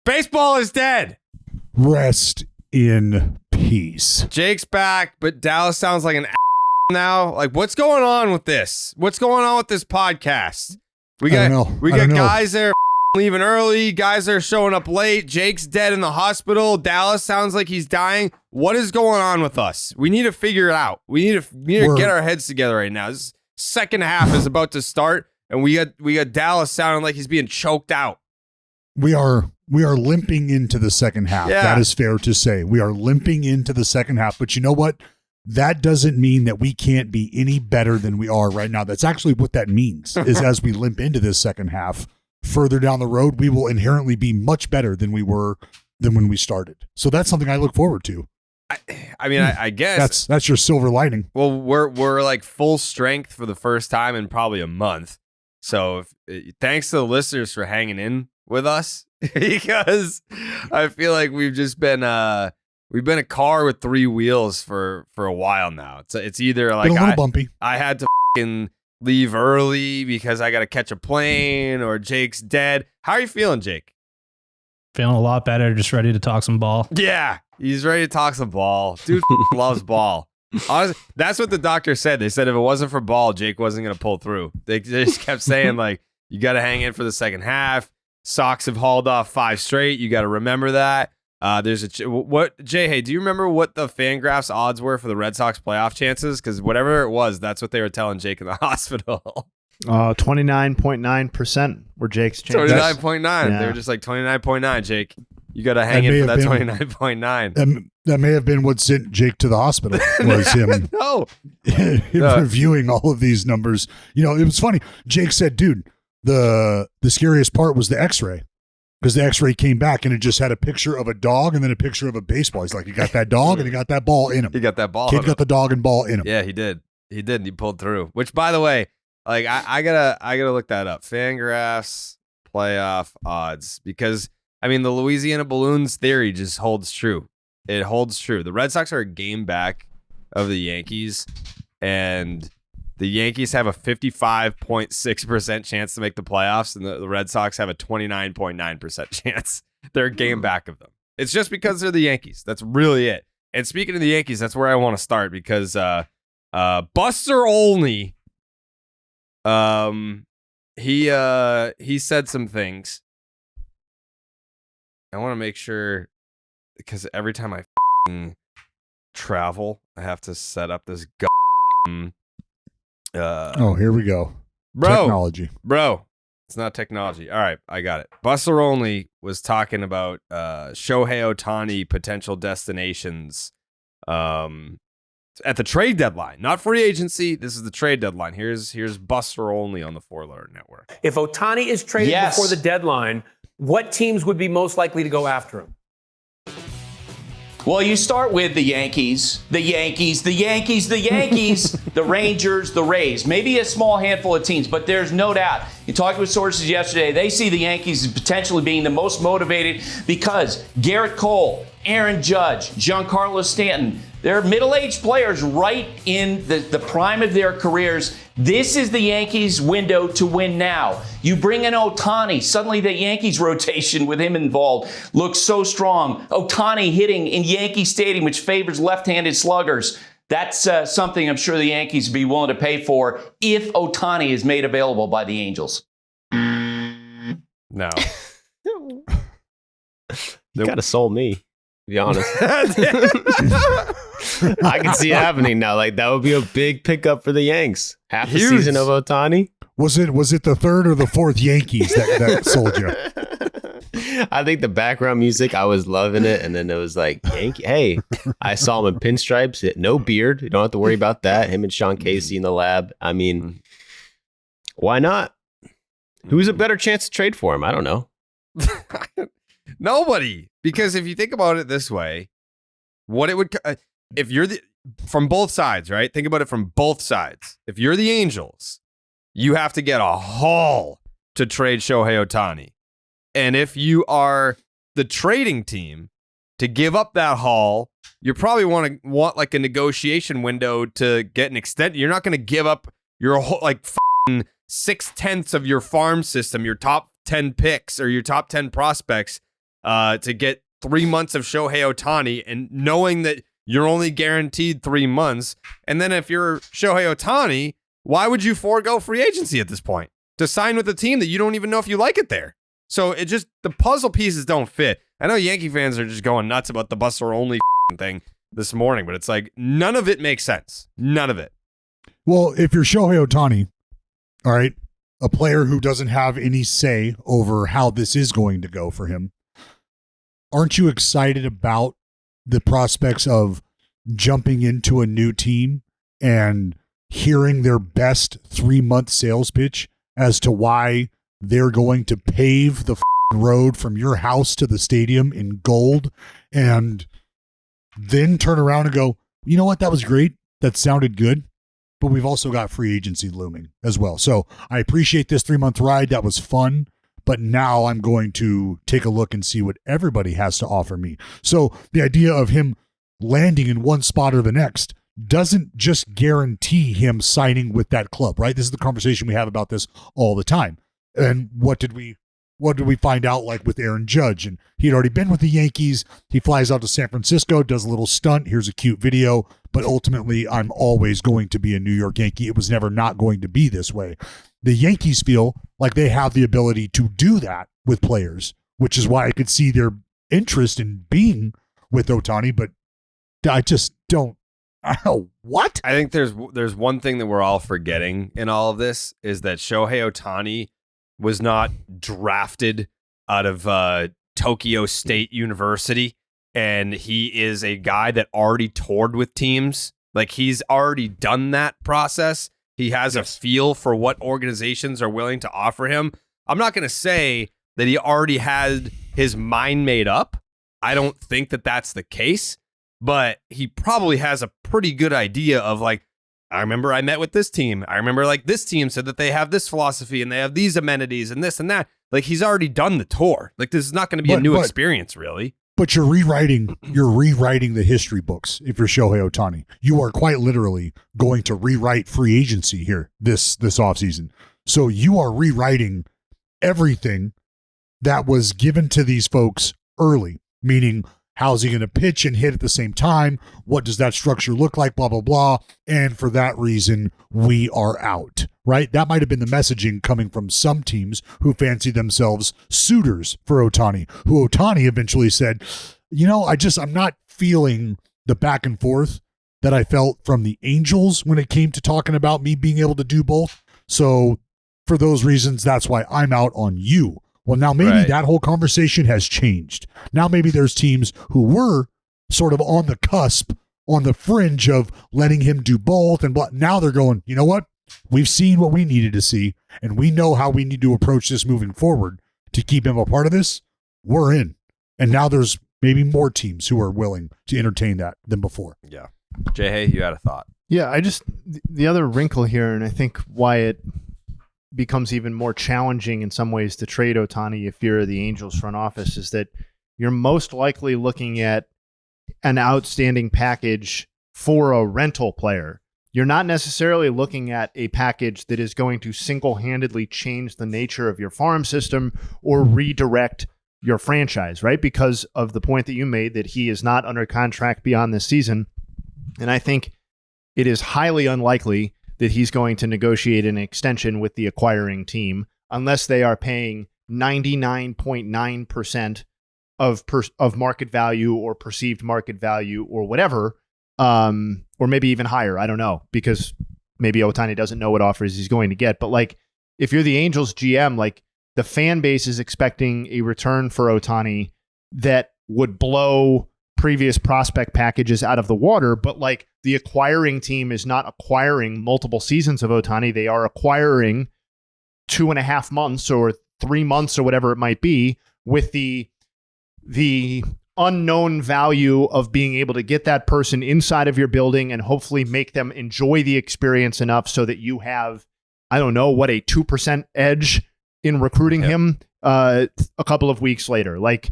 Baseball is dead. Rest in peace. Jake's back, but Dallas sounds like an now. Like, what's going on with this? What's going on with this podcast? We got guys there leaving early, guys that are showing up late. Jake's dead in the hospital. Dallas sounds like he's dying. What is going on with us? We need to figure it out. We need to get our heads together right now. This second half is about to start, and we got Dallas sounding like he's being choked out. We are limping into the second half. Yeah. That is fair to say. We are limping into the second half. But you know what? That doesn't mean that we can't be any better than we are right now. That's actually what that means, is as we limp into this second half, further down the road, we will inherently be much better than we were than when we started. So that's something I look forward to. I guess that's your silver lining. Well, we're like full strength for the first time in probably a month. So thanks to the listeners for hanging in with us, because I feel like we've just been a car with three wheels for a while now. It's either like a little bumpy. I had to leave early because I got to catch a plane, or Jake's dead. How are you feeling, Jake? Feeling a lot better. Just ready to talk some ball. Yeah, he's ready to talk some ball. Dude loves ball. Honestly, that's what the doctor said. They said if it wasn't for ball, Jake wasn't going to pull through. They just kept saying, like, you got to hang in for the second half. Sox have hauled off 5 straight. You got to remember that. There's Jay, hey, do you remember what the Fangraphs odds were for the Red Sox playoff chances? Because whatever it was, that's what they were telling Jake in the hospital. 29.9% were Jake's chances. 29.9. Yeah. They were just like 29.9, Jake. You got to hang in for that 29.9. That may have been what sent Jake to the hospital, was him, him reviewing all of these numbers. You know, it was funny. Jake said, dude, the scariest part was the x-ray. Because the x-ray came back and it just had a picture of a dog and then a picture of a baseball. He's like, he got that dog and he got that ball in him. He got that ball. Kid got the dog and ball in him. Yeah, he did. He did. And he pulled through. Which, by the way, like I gotta look that up. Fangraphs playoff odds, because I mean the Louisiana Balloons theory just holds true. It holds true. The Red Sox are a game back of the Yankees, and the Yankees have a 55.6% chance to make the playoffs, and the Red Sox have a 29.9% chance. They're a game back of them. It's just because they're the Yankees. That's really it. And speaking of the Yankees, that's where I want to start, because Buster Olney, he said some things. I want to make sure, because every time I travel, I have to set up this here we go. Technology. Bro, it's not technology. All right, I got it. Buster Olney was talking about Shohei Ohtani potential destinations at the trade deadline. Not free agency. This is the trade deadline. Here's Buster Olney on the 4-Letter Network. If Ohtani is traded before the deadline, what teams would be most likely to go after him? Well, you start with the Yankees, the Rangers, the Rays, maybe a small handful of teams, but there's no doubt. You talked with sources yesterday, they see the Yankees as potentially being the most motivated because Garrett Cole, Aaron Judge, Giancarlo Stanton, they're middle-aged players right in the prime of their careers. This is the Yankees' window to win now. You bring in Ohtani. Suddenly the Yankees rotation with him involved looks so strong. Ohtani hitting in Yankee Stadium, which favors left-handed sluggers. That's something I'm sure the Yankees would be willing to pay for if Ohtani is made available by the Angels. No. You kind of sold me, to be honest. I can see it happening now. Like, that would be a big pickup for the Yanks. Half the season of Ohtani. Was it the third or the fourth Yankees that sold you? I think the background music, I was loving it. And then it was like, Yankee. Hey, I saw him in pinstripes. No beard. You don't have to worry about that. Him and Sean Casey in the lab. I mean, why not? Who's a better chance to trade for him? I don't know. Nobody. Because if you think about it this way, what it would, if you're from both sides, right? Think about it from both sides. If you're the Angels, you have to get a haul to trade Shohei Ohtani. And if you are the trading team, to give up that haul, you probably want like a negotiation window to get an extent. You're not going to give up your whole, like 6/10 of your farm system, your top 10 picks or your top 10 prospects to get 3 months of Shohei Ohtani and knowing that you're only guaranteed 3 months. And then if you're Shohei Ohtani, why would you forego free agency at this point to sign with a team that you don't even know if you like it there? So it just, the puzzle pieces don't fit. I know Yankee fans are just going nuts about the Buster only thing this morning, but it's like none of it makes sense. None of it. Well, if you're Shohei Ohtani, all right, a player who doesn't have any say over how this is going to go for him, aren't you excited about the prospects of jumping into a new team and hearing their best 3-month sales pitch as to why they're going to pave the road from your house to the stadium in gold, and then turn around and go, you know what, that was great, that sounded good, but we've also got free agency looming as well. So I appreciate this 3-month ride, that was fun, but now I'm going to take a look and see what everybody has to offer me. So the idea of him landing in one spot or the next doesn't just guarantee him signing with that club, right? This is the conversation we have about this all the time. And what did we find out, like with Aaron Judge? And he'd already been with the Yankees. He flies out to San Francisco, does a little stunt. Here's a cute video. But ultimately, I'm always going to be a New York Yankee. It was never not going to be this way. The Yankees feel like they have the ability to do that with players, which is why I could see their interest in being with Ohtani. But I just don't. What? I think there's one thing that we're all forgetting in all of this is that Shohei Ohtani was not drafted out of Tokyo State University, and he is a guy that already toured with teams. Like, he's already done that process. He has a feel for what organizations are willing to offer him. I'm not going to say that he already had his mind made up. I don't think that that's the case, but he probably has a pretty good idea of, like, I remember I met with this team. I remember, like, this team said that they have this philosophy and they have these amenities and this and that. Like, he's already done the tour. Like, this is not going to be a new experience, really. But you're rewriting the history books if you're Shohei Ohtani. You are quite literally going to rewrite free agency here this offseason. So you are rewriting everything that was given to these folks early, meaning how's he going to pitch and hit at the same time? What does that structure look like? Blah, blah, blah. And for that reason, we are out, right? That might have been the messaging coming from some teams who fancy themselves suitors for Ohtani, who Ohtani eventually said, you know, I'm not feeling the back and forth that I felt from the Angels when it came to talking about me being able to do both. So for those reasons, that's why I'm out on you. Well, now maybe that whole conversation has changed. Now maybe there's teams who were sort of on the cusp, on the fringe of letting him do both. And now they're going, you know what? We've seen what we needed to see, and we know how we need to approach this moving forward to keep him a part of this. We're in. And now there's maybe more teams who are willing to entertain that than before. Yeah. Jay, you had a thought. Yeah, the other wrinkle here, and I think why it becomes even more challenging in some ways to trade Ohtani if you're the Angels front office, is that you're most likely looking at an outstanding package for a rental player. You're not necessarily looking at a package that is going to single-handedly change the nature of your farm system or redirect your franchise, right? Because of the point that you made that he is not under contract beyond this season. And I think it is highly unlikely that he's going to negotiate an extension with the acquiring team unless they are paying 99.9% of market value or perceived market value or whatever, or maybe even higher. I don't know, because maybe Ohtani doesn't know what offers he's going to get. But like, if you're the Angels GM, like, the fan base is expecting a return for Ohtani that would blow previous prospect packages out of the water, but like, the acquiring team is not acquiring multiple seasons of Ohtani. They are acquiring 2.5 months or 3 months or whatever it might be, with the unknown value of being able to get that person inside of your building and hopefully make them enjoy the experience enough so that you have, I don't know, what, a 2% edge in recruiting him a couple of weeks later. Like,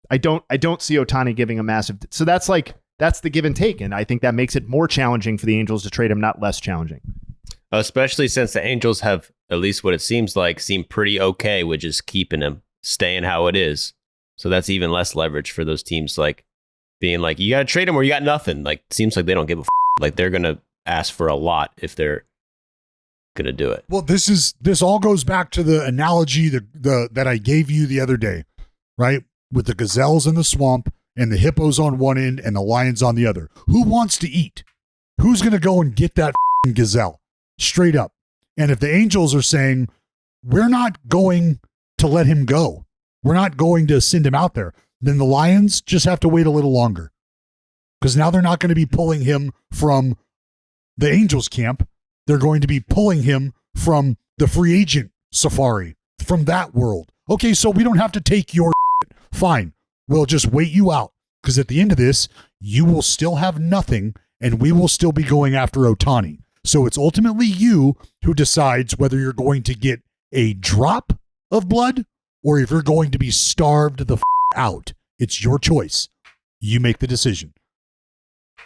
I don't see Ohtani giving a massive. So that's the give and take. And I think that makes it more challenging for the Angels to trade him, not less challenging. Especially since the Angels have, at least what it seemed pretty okay with just keeping him, staying how it is. So that's even less leverage for those teams, like being like, you got to trade him or you got nothing. Like, seems like they don't give a like they're going to ask for a lot if they're going to do it. Well, this all goes back to the analogy that I gave you the other day, right? With the gazelles in the swamp and the hippos on one end and the lions on the other. Who wants to eat? Who's going to go and get that gazelle? Straight up. And if the Angels are saying, we're not going to let him go, we're not going to send him out there, then the Lions just have to wait a little longer. Because now they're not going to be pulling him from the Angels camp. They're going to be pulling him from the free agent safari, from that world. Okay, so we don't have to take your shit. Fine. We'll just wait you out. Because at the end of this, you will still have nothing, and we will still be going after Ohtani. So it's ultimately you who decides whether you're going to get a drop of blood or if you're going to be starved the out. It's your choice. You make the decision.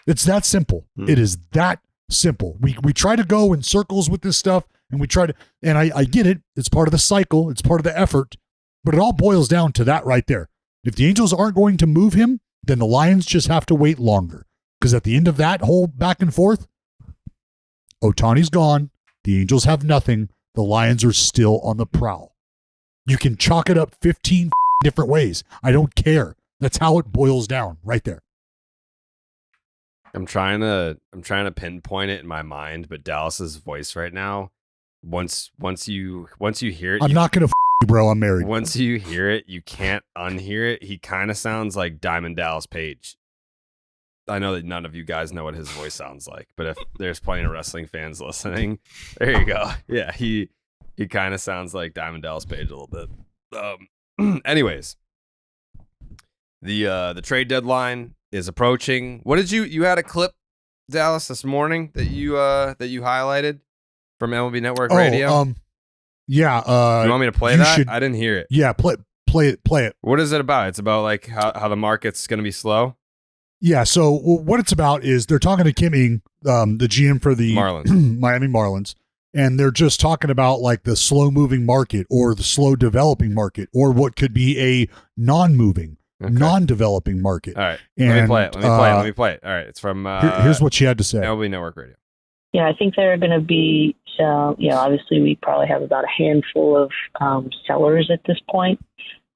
It's that simple. It is that simple. We try to go in circles with this stuff, and we try to, and I get it. It's part of the cycle. It's part of the effort, but it all boils down to that right there. If the Angels aren't going to move him, then the Lions just have to wait longer. Because at the end of that whole back and forth, Ohtani's gone. The Angels have nothing. The Lions are still on the prowl. You can chalk it up 15 different ways. I don't care. That's how it boils down right there. I'm trying to pinpoint it in my mind, but Dallas's voice right now, once you hear it, I'm not gonna you, bro. I'm married. Once you hear it, you can't unhear it. He kind of sounds like Diamond Dallas Page. I know that none of you guys know what his voice sounds like, but if there's plenty of wrestling fans listening, there you go. Yeah, he kind of sounds like Diamond Dallas Page a little bit. Anyways, the trade deadline is approaching. What did you had a clip, Dallas, this morning that you highlighted from MLB Network Radio? Yeah. You want me to play that? I didn't hear it. Yeah, play it. What is it about? It's about like how the market's going to be slow. Yeah, so what it's about is they're talking to Kim Ng, the GM for the Miami Marlins, and they're just talking about like the slow-moving market or the slow-developing market or what could be a non-moving, non-developing market. All right, and, let me play it. All right, it's from here's what she had to say. MLB Network Radio. Yeah, I think there are going to be, obviously we probably have about a handful of sellers at this point.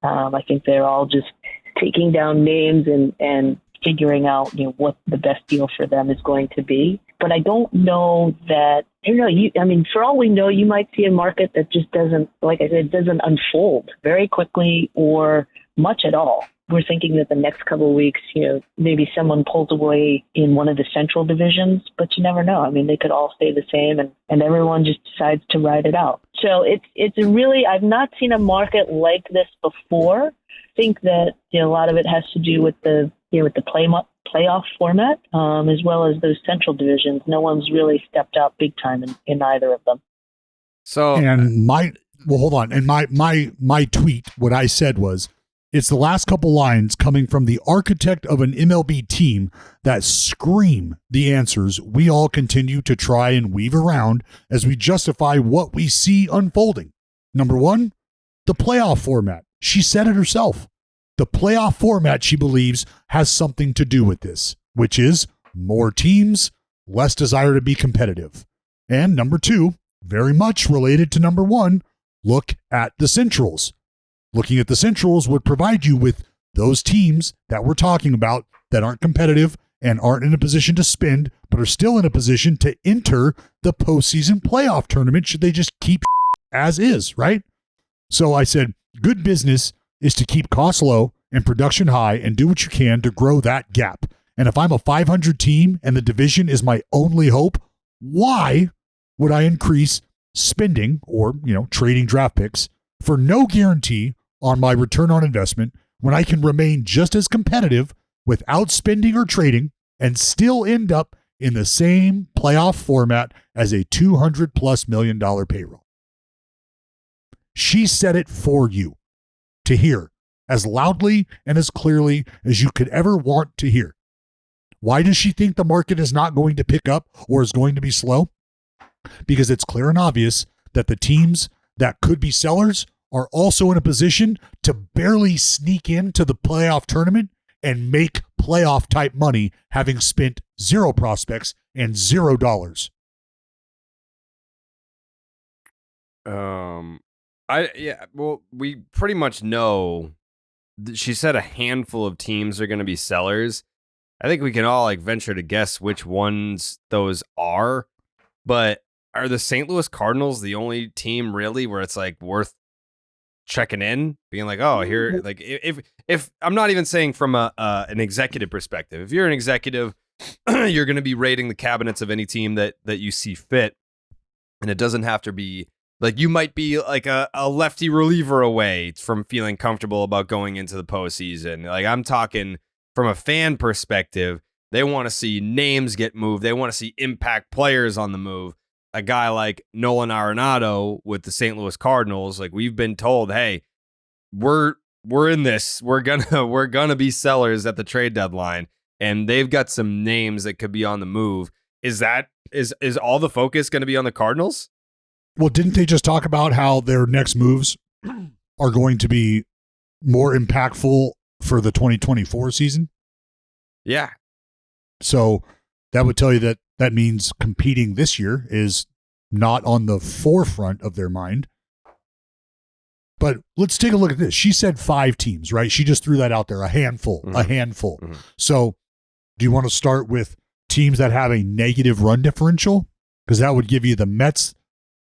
I think they're all just taking down names and figuring out, what the best deal for them is going to be. But I don't know that, for all we know, you might see a market that just doesn't, like I said, doesn't unfold very quickly or much at all. We're thinking that the next couple of weeks, maybe someone pulls away in one of the central divisions, but you never know. I mean, they could all stay the same and everyone just decides to ride it out. So it's really, I've not seen a market like this before. I think that a lot of it has to do with the playoff format, as well as those central divisions. No one's really stepped up big time in either of them. So, and hold on. And my tweet, what I said was, it's the last couple lines coming from the architect of an MLB team that scream the answers we all continue to try and weave around as we justify what we see unfolding. Number one, the playoff format. She said it herself. The playoff format, she believes, has something to do with this, which is more teams, less desire to be competitive. And number two, very much related to number one, look at the Centrals. Looking at the Centrals would provide you with those teams that we're talking about that aren't competitive and aren't in a position to spend, but are still in a position to enter the postseason playoff tournament should they just keep as is, right? So I said, good business is to keep costs low and production high and do what you can to grow that gap. And if I'm a 500 team and the division is my only hope, why would I increase spending or, trading draft picks for no guarantee on my return on investment when I can remain just as competitive without spending or trading and still end up in the same playoff format as a $200+ million payroll? She said it for you to hear as loudly and as clearly as you could ever want to hear. Why does she think the market is not going to pick up or is going to be slow? Because it's clear and obvious that the teams that could be sellers are also in a position to barely sneak into the playoff tournament and make playoff type money, having spent 0 prospects and $0. Well, we pretty much know. She said a handful of teams are going to be sellers. I think we can all like venture to guess which ones those are. But are the St. Louis Cardinals the only team really where it's like worth checking in, being like, oh, here, like if I'm not even saying from an executive perspective, if you're an executive, you're going to be rating the cabinets of any team that you see fit, and it doesn't have to be like you might be like a lefty reliever away from feeling comfortable about going into the postseason. Like I'm talking from a fan perspective, they want to see names get moved, they want to see impact players on the move. A guy like Nolan Arenado with the St. Louis Cardinals, like we've been told, hey, we're in this. We're gonna be sellers at the trade deadline, and they've got some names that could be on the move. Is all the focus going to be on the Cardinals? Well, didn't they just talk about how their next moves are going to be more impactful for the 2024 season? Yeah. So that would tell you that means competing this year is not on the forefront of their mind. But let's take a look at this. She said 5 teams, right? She just threw that out there, a handful. Mm-hmm. So do you want to start with teams that have a negative run differential? Because that would give you the Mets,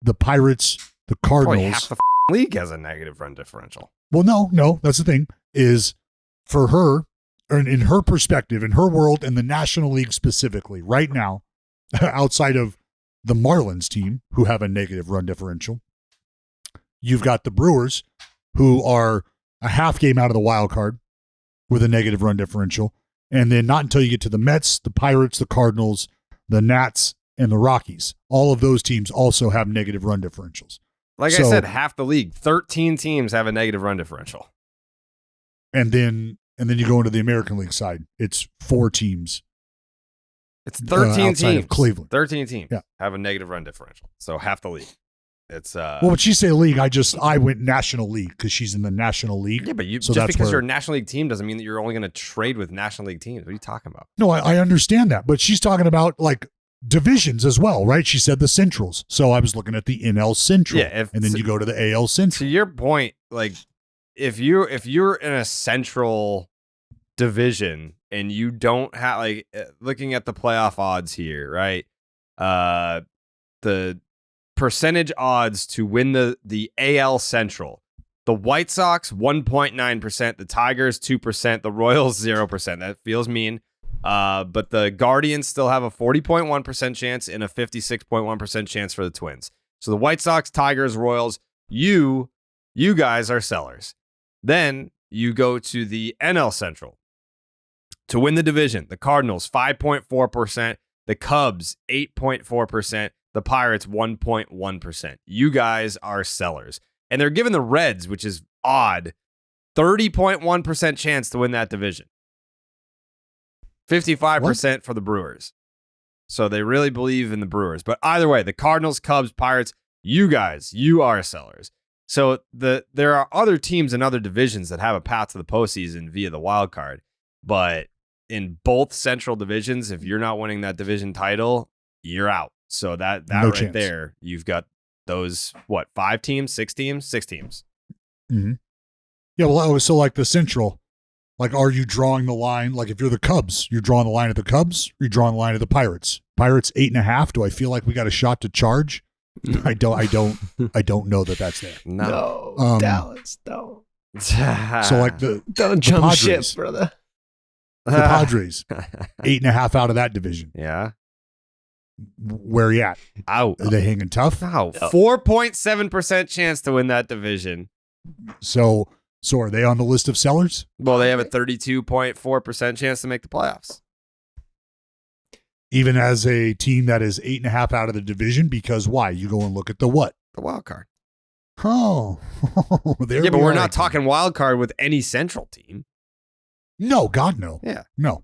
the Pirates, the Cardinals. Probably half the league has a negative run differential. Well, no, that's the thing, is for her, and in her perspective, in her world, and the National League specifically, right now, outside of the Marlins team, who have a negative run differential, you've got the Brewers, who are a half game out of the wild card with a negative run differential. And then not until you get to the Mets, the Pirates, the Cardinals, the Nats, and the Rockies. All of those teams also have negative run differentials. Like I said, half the league, 13 teams have a negative run differential. And then you go into the American League side. It's 4 teams. It's 13 teams. Of Cleveland. 13 teams have a negative run differential. So half the league. It's well, when she say league, I went National League because she's in the National League. Yeah, but just because you're a National League team doesn't mean that you're only going to trade with National League teams. What are you talking about? No, I understand that, but she's talking about like divisions as well, right? She said the Centrals. So I was looking at the NL Central. Yeah, and then you go to the AL Central. To your point, like if you're in a Central division and you don't have, like, looking at the playoff odds here, right? The percentage odds to win the AL Central. The White Sox 1.9%, the Tigers 2%, the Royals 0%. That feels mean. But the Guardians still have a 40.1% chance and a 56.1% chance for the Twins. So the White Sox, Tigers, Royals, you guys are sellers. Then you go to the NL Central. To win the division, the Cardinals 5.4%, the Cubs 8.4%, the Pirates 1.1%. You guys are sellers. And they're giving the Reds, which is odd, 30.1% chance to win that division. 55% for the Brewers. So they really believe in the Brewers. But either way, the Cardinals, Cubs, Pirates, you are sellers. So there are other teams in other divisions that have a path to the postseason via the wild card. But in both Central divisions, if you're not winning that division title, you're out. So that no right chance. There, you've got those, 5 teams, 6 teams? 6 teams. Mm-hmm. Yeah, well, so like the Central, like, are you drawing the line? Like, if you're the Cubs, you're drawing the line at the Cubs, or you're drawing the line at the Pirates? Pirates 8.5. Do I feel like we got a shot to charge? I don't know that that's there. No, Dallas, don't. So like don't jump Padres, ship, brother. The Padres 8.5 out of that division. Yeah. Where are you at? Out. Are they hanging tough? No. 4.7% chance to win that division. So are they on the list of sellers? Well, they have a 32.4% chance to make the playoffs. Even as a team that is 8.5 out of the division, because why? You go and look at the what? The wild card. Oh, there. Yeah, but we're not talking wild card with any Central team. No, God, no. Yeah. No.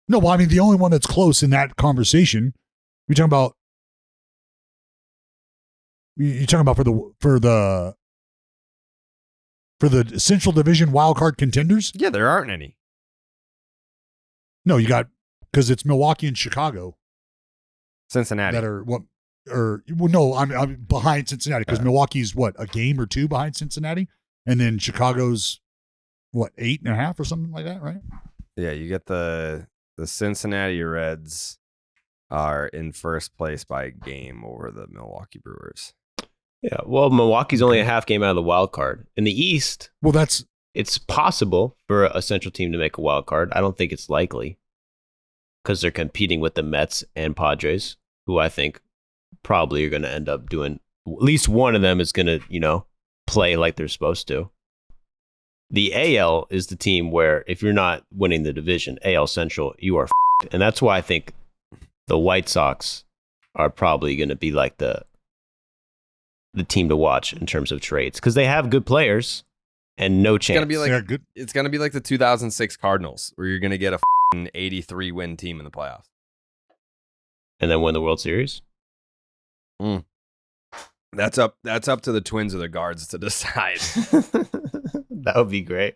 Well, I mean, the only one that's close in that conversation, you're talking about for the For the Central Division wildcard contenders? Yeah, there aren't any. No, you got, because it's Milwaukee and Chicago Cincinnati. that are what, or well, no, I'm behind Cincinnati because Milwaukee's what, a game or two behind Cincinnati, and then Chicago's what, 8.5 or something like that, right? Yeah, you get the Cincinnati Reds are in first place by a game over the Milwaukee Brewers. Yeah, well, Milwaukee's only a half game out of the wild card. In the East, Well, that's it's possible for a Central team to make a wild card. I don't think it's likely because they're competing with the Mets and Padres, who I think probably are going to end up doing, at least one of them is going to, play like they're supposed to. The AL is the team where if you're not winning the division, AL Central, you are f***ed. And that's why I think the White Sox are probably going to be like the team to watch in terms of trades because they have good players and no chance. It's gonna be like the 2006 Cardinals, where you're gonna get a 83 win team in the playoffs and then win the World Series. That's up to the Twins or the Guards to decide. That would be great.